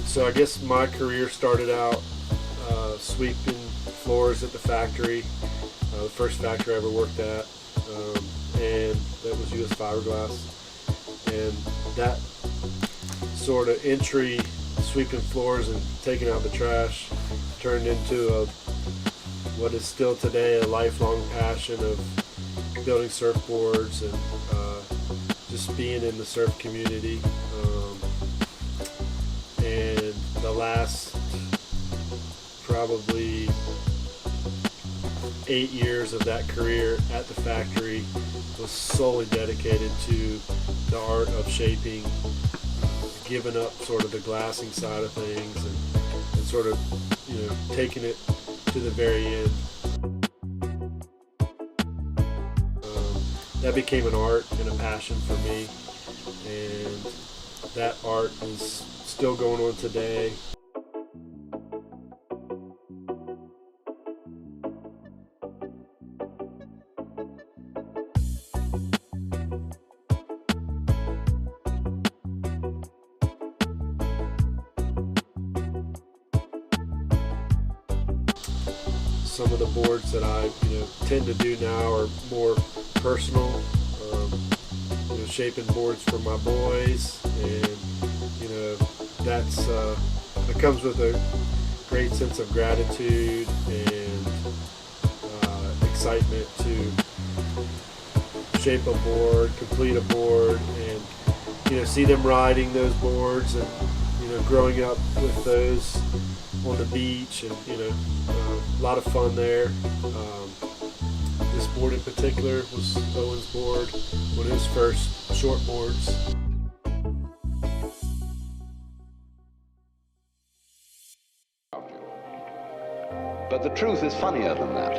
So I guess my career started out sweeping floors at the factory, the first factory I ever worked at, and that was US Fiberglass. And that sort of entry, sweeping floors and taking out the trash, turned into what is still today a lifelong passion of building surfboards and just being in the surf community. And the last probably 8 years of that career at the factory was solely dedicated to the art of shaping, giving up sort of the glassing side of things and sort of, taking it to the very end. That became an art and a passion for me, and that art is still going on today. Some of the boards that I tend to do now are more personal, shaping boards for my boys, and that's it comes with a great sense of gratitude and excitement to shape a board, complete a board, and see them riding those boards, and growing up with those on the beach, and a lot of fun there. This board in particular was Owen's board, one of his first short boards. But the truth is funnier than that.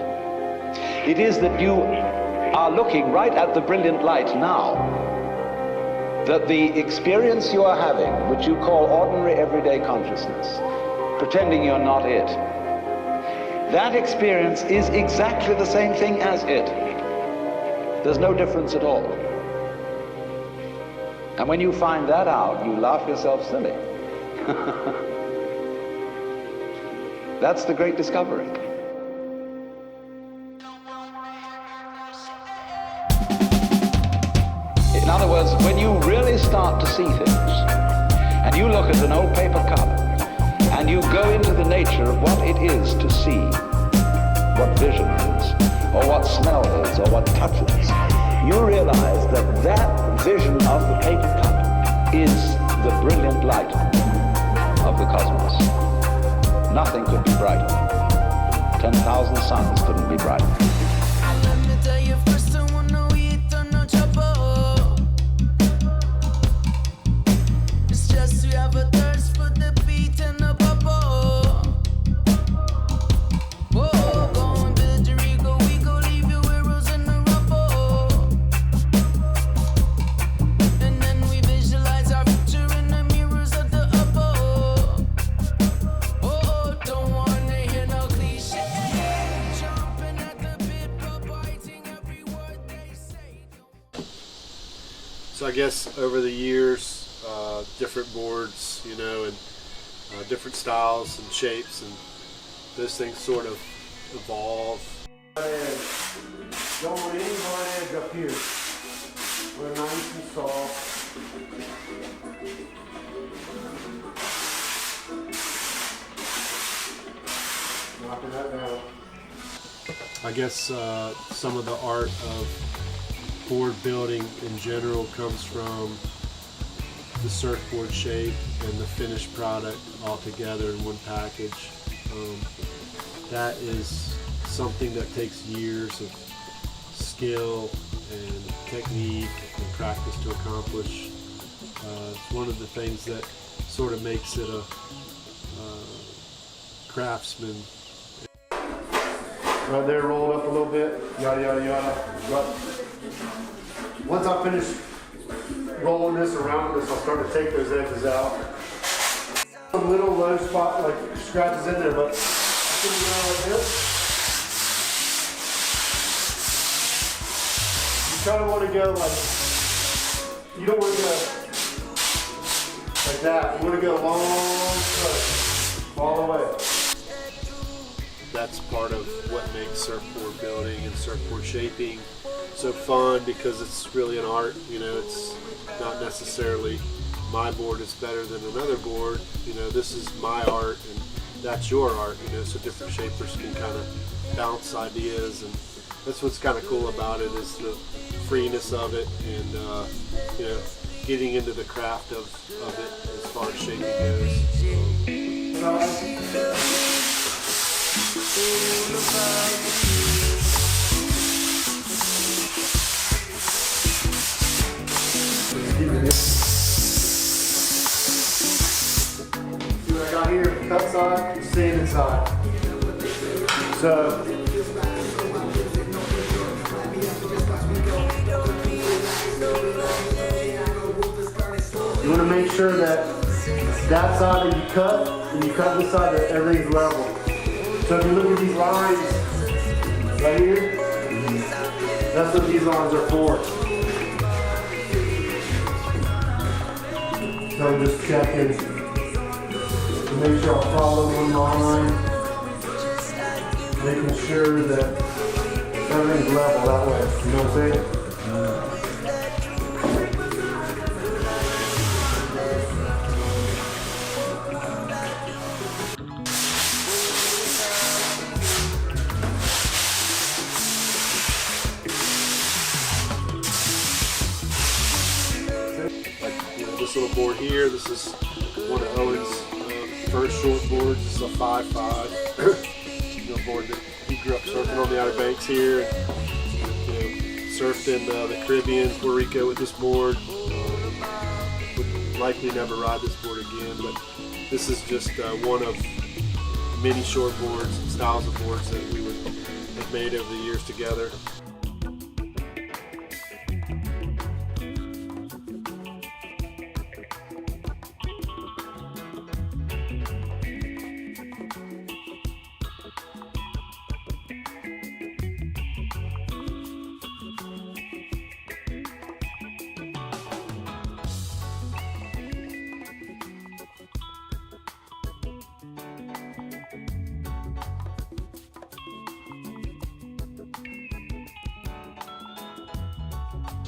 It is that you are looking right at the brilliant light now, that the experience you are having, which you call ordinary everyday consciousness, pretending you're not it, that experience is exactly the same thing as it. There's no difference at all. And when you find that out, you laugh yourself silly. That's the great discovery. In other words, when you really start to see things, and you look at an old paper cup, and you go into the nature of what it is to see, what vision is, or what smell is, or what touch is, you realize that that vision of the paper cup is the brilliant light of the cosmos. Nothing could be brighter. 10,000 suns couldn't be brighter. So I guess over the years, different boards, and different styles and shapes, and those things sort of evolve. Don't want any hard edge up here. We're nice and soft. Knocking that down. I guess some of the art of board building in general comes from the surfboard shape and the finished product all together in one package. That is something that takes years of skill and technique and practice to accomplish. It's one of the things that sort of makes it a craftsman. Right there, roll it up a little bit, yada, yada, yada. Once I finish rolling this around this, I'll start to take those edges out. Some little low spot, like scratches in there, but it's gonna go like this. You kind of want to go like, you don't want to go Like that. You want to go long straight, all the way. That's part of what makes surfboard building and surfboard shaping so fun, because it's really an art. You know, it's not necessarily my board is better than another board. You know, this is my art and that's your art. You know, so different shapers can kind of bounce ideas, and that's what's kind of cool about it, is the freeness of it, and you know, getting into the craft of it as far as shaping goes. See what I got here? Cut side, sanded side. So you want to make sure that that side that you cut, and you cut this side, that everything's level. So if you look at these lines right here, that's what these lines are for. So just checking to make sure I follow one line, making sure that everything's level that way. You know what I'm saying? This little board here, this is one of Owen's first short boards. This is a 5.5 you know, board that he grew up surfing on the Outer Banks here, and you know, surfed in the Caribbean, Puerto Rico with this board. Would likely never ride this board again, but this is just one of many short boards and styles of boards that we would have made over the years together.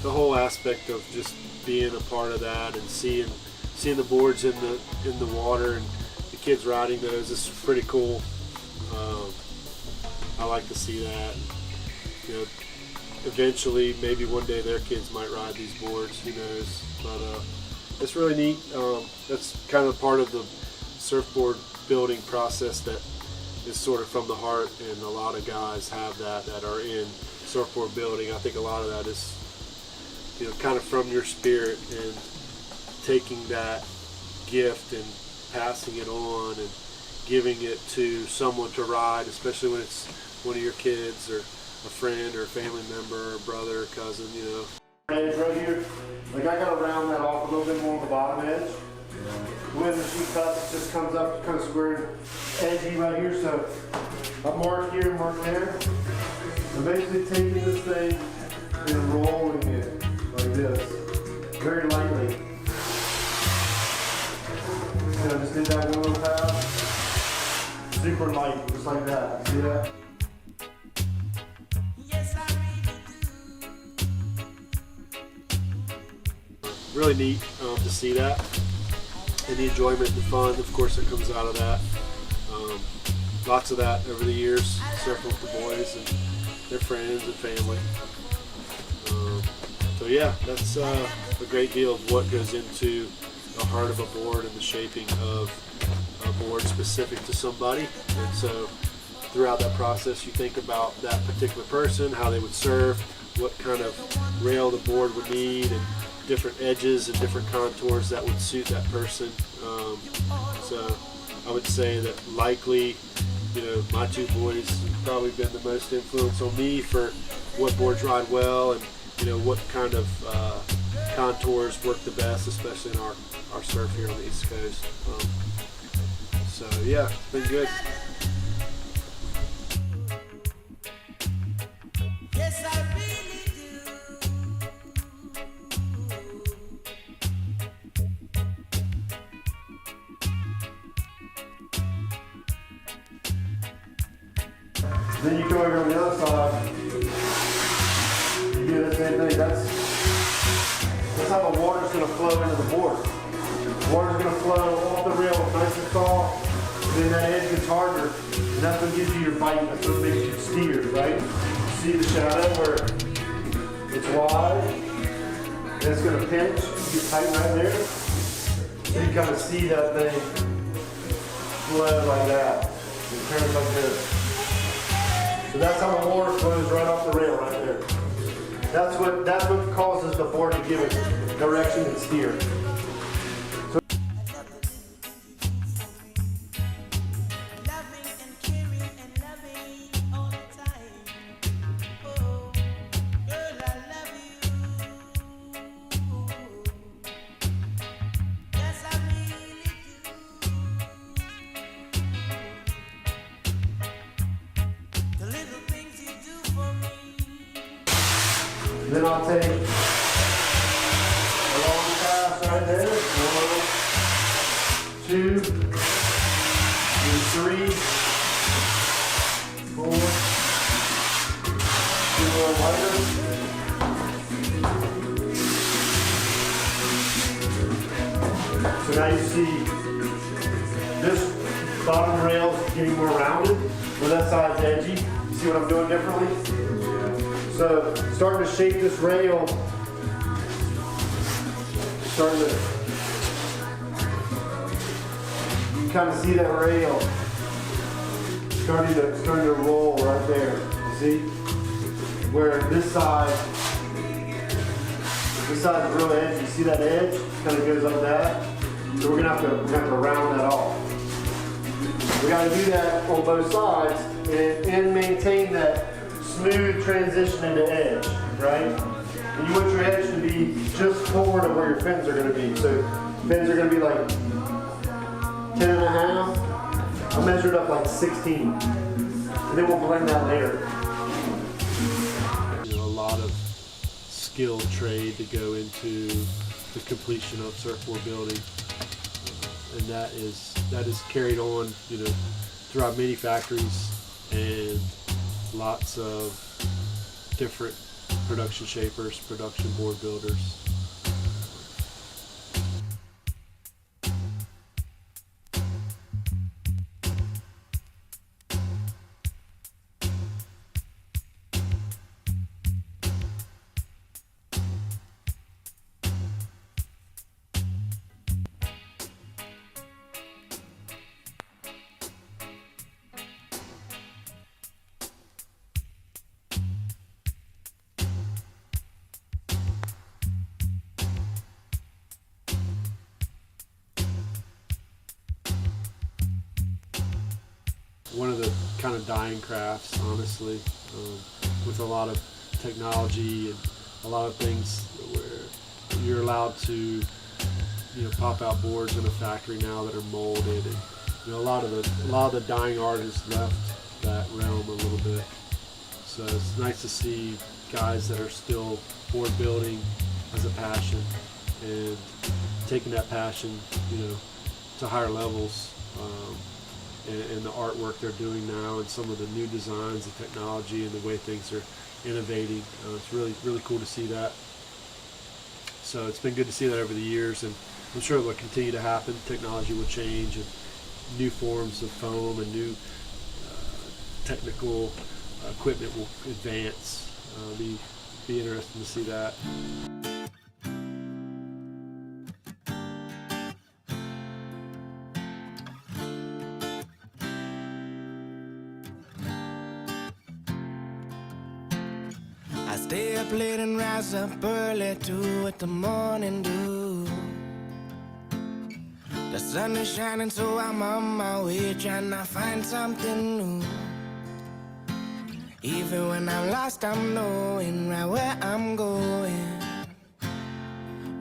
The whole aspect of just being a part of that and seeing the boards in the water and the kids riding those is pretty cool. I like to see that. You know, eventually, maybe one day their kids might ride these boards. Who knows? But it's really neat. That's kind of part of the surfboard building process that is sort of from the heart, and a lot of guys have that are in surfboard building. I think a lot of that is, you know, kind of from your spirit, and taking that gift and passing it on and giving it to someone to ride, especially when it's one of your kids or a friend or a family member or brother or cousin, you know. Edge right here, like I gotta round that off a little bit more on the bottom edge. When the sheet cuts, it just comes up kind of square edgy right here, so I mark here, mark there. I'm basically taking this thing and rolling it like this, very lightly. And I just did that one little pass, super light, just like that. See that? Really neat to see that, and the enjoyment and the fun, of course, that comes out of that. Lots of that over the years, surfing with the boys and their friends and family. So yeah, that's a great deal of what goes into the heart of a board and the shaping of a board specific to somebody. And so throughout that process, you think about that particular person, how they would surf, what kind of rail the board would need, and different edges and different contours that would suit that person. So I would say that likely, you know, my two boys have probably been the most influence on me for what boards ride well, and you know, what kind of contours work the best, especially in our surf here on the East Coast. So yeah, it's been good. Yes, I really do. Then you come over on the other side, you do the same thing. That's how the water's going to flow into the board. The water's going to flow off the rail nice and soft, and then that edge gets harder, and that's what gives you your bite. That's what makes you steer, right? See the shadow where it's wide, and it's going to pinch, get tight right there. So you kind of see that thing flow like that. It turns like this. So that's how the water flows right off the rail right there. That's what causes the board to give it direction and steer. Loving and caring and loving all the time. Oh, girl, I love you. Yes, I really do. The little things you do for me. Then I'll take a long pass right there. 1, 2, and 3, 4. Do a little lighter. So now you see this bottom rail is getting more rounded, where that side's edgy. You see what I'm doing differently? So, starting to shape this rail, starting to, you can kind of see that rail starting to roll right there. You see? Where this side's real edgy. You see that edge? Kind of goes like that. So we're gonna have to round that off. We got to do that on both sides and maintain that smooth transition into edge, right? And you want your edge to be just forward of where your fins are going to be. So fins are going to be like 10 and a half. I measured up like 16. And then we'll blend that later. You know, a lot of skilled trade to go into the completion of surfboard building, and that is carried on, you know, throughout many factories and lots of different production shapers, production board builders. One of the kind of dying crafts, honestly, with a lot of technology and a lot of things where you're allowed to, you know, pop out boards in a factory now that are molded, and you know, a lot of the dying art has left that realm a little bit. So it's nice to see guys that are still board building as a passion and taking that passion, you know, to higher levels. And the artwork they're doing now, and some of the new designs, the technology, and the way things are innovating. It's really, really cool to see that. So it's been good to see that over the years, and I'm sure it will continue to happen. Technology will change, and new forms of foam and new technical equipment will advance. Be interesting to see that. I stay up late and rise up early too with the morning dew. The sun is shining, so I'm on my way trying to find something new. Even when I'm lost, I'm knowing right where I'm going.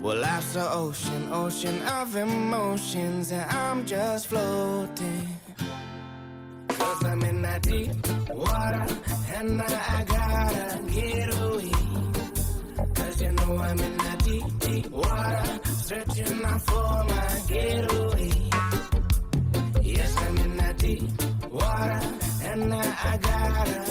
Well, life's an ocean of emotions, and I'm just floating. 'Cause I'm in that deep water, and I gotta get away. 'Cause you know I'm in that deep water, searching out for my getaway. Yes, I'm in that deep water, and I gotta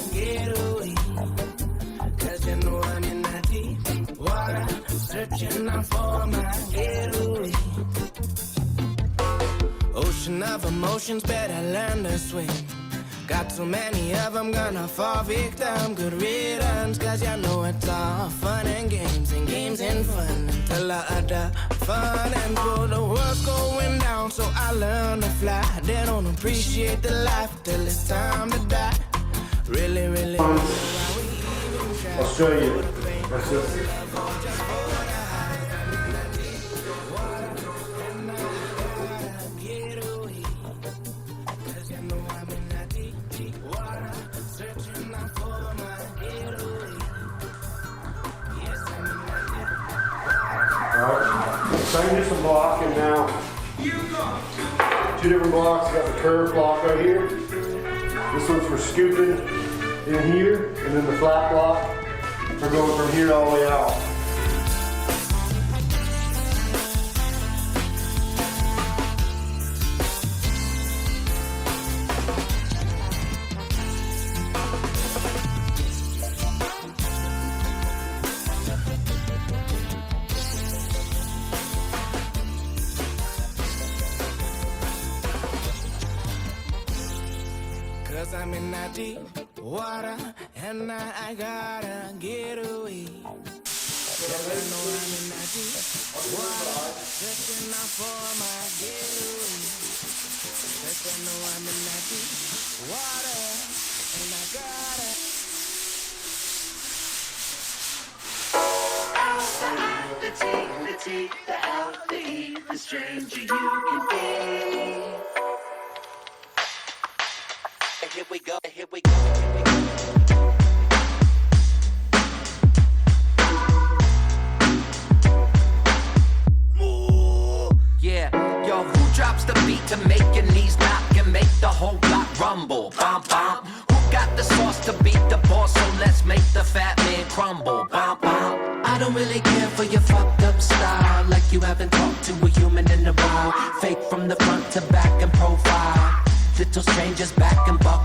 ocean of emotions, better learn to swim. Got too many of them, gonna fall victim. Good riddance, cause you know it's all fun and games and fun until the other fun and full. The world's going down, so I learn to fly. They don't appreciate the life till it's time to die. Really, really, I'll show you. That's it. So I can do some blocking now. 2 different blocks. I got the curved block right here. This one's for scooping in here, and then the flat block for going from here all the way out. Cause I'm in that deep water and I gotta get away. Cause I know I'm in that deep water, searching out for my getaway. Cause I know I'm in that deep water and I gotta. The T, the L, the E, the stranger you can be. Here we go, here we go, here we go. Yeah, yo, who drops the beat to make your knees knock and make the whole block rumble? Bom, bom. Who got the sauce to beat the boss? So let's make the fat man crumble. Bom, bom. I don't really care for your fucked up style, like you haven't talked to a human in a while. Fake from the front to back and profile. Little strangers back and buck